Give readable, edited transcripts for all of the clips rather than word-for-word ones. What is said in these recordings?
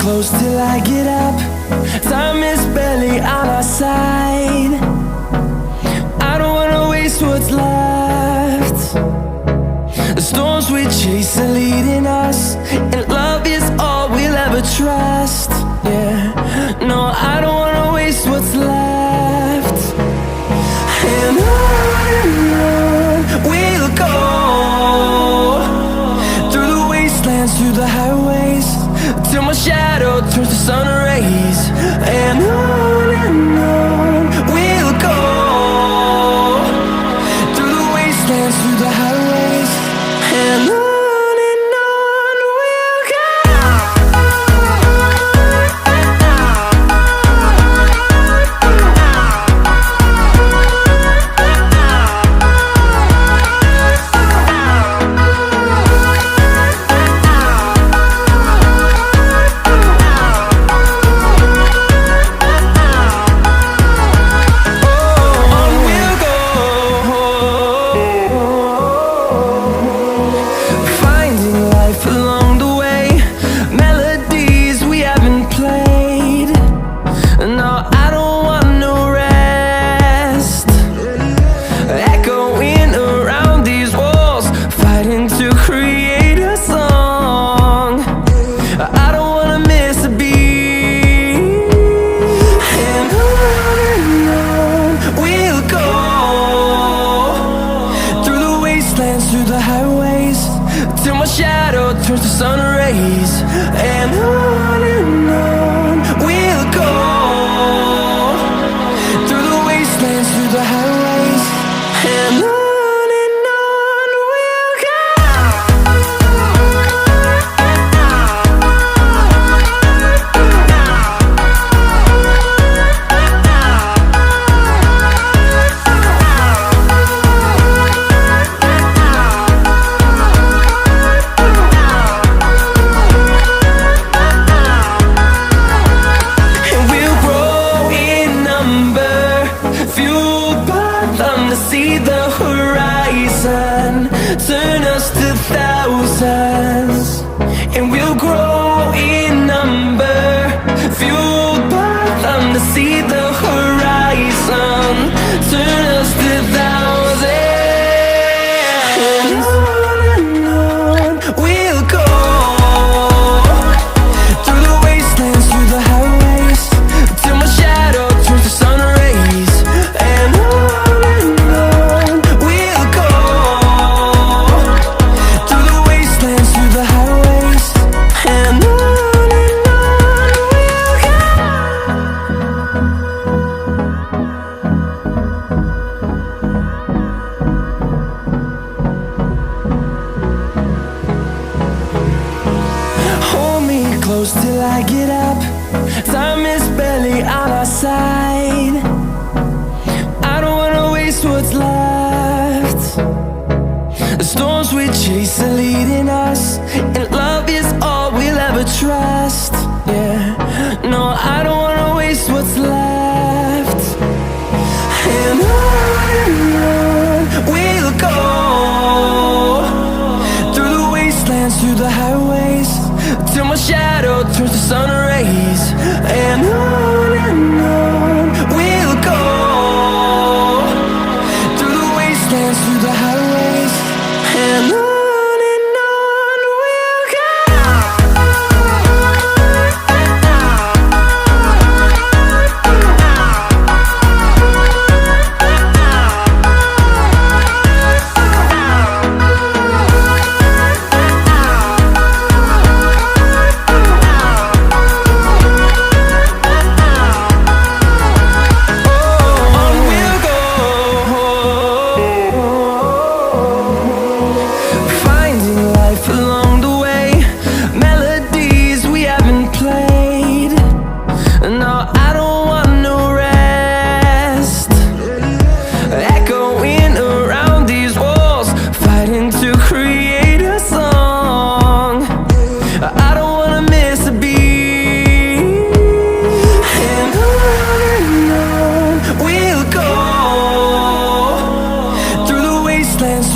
close till I get up. Time is barely on our side. I don't wanna waste what's left. The storms we chase are leading us, and love is all we'll ever trust. Yeah, no, I don't wanna waste what's left. And on we'll go, through the wastelands, through the highways, till my shadow turns to sun rays. And on we'll go, through the wastelands, through the highways, and on we'll go. Through the highways, till my shadow turns to sun rays. And on we'll go, through the wastelands, through the highways, and on we'll go. See the horizon turn us to thousands, and we'll grow in number, fueled by them. To see the horizon turn us to thousands, and on we'll go, through the wastelands, through the highways, till my shadow turns to sun rays. And close till I get up. Time is barely on our side. I don't wanna waste what's left. The storms we chase are leading us, and love is all we'll ever trust. Yeah, no, I don't wanna waste what's left. And on we'll go, through the wastelands, through the highways, till my shadow turns to sun rays. And on we'll go, through the wastelands, through the highways, and on.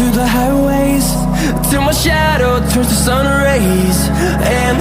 through the highways till my shadow turns to sun rays. And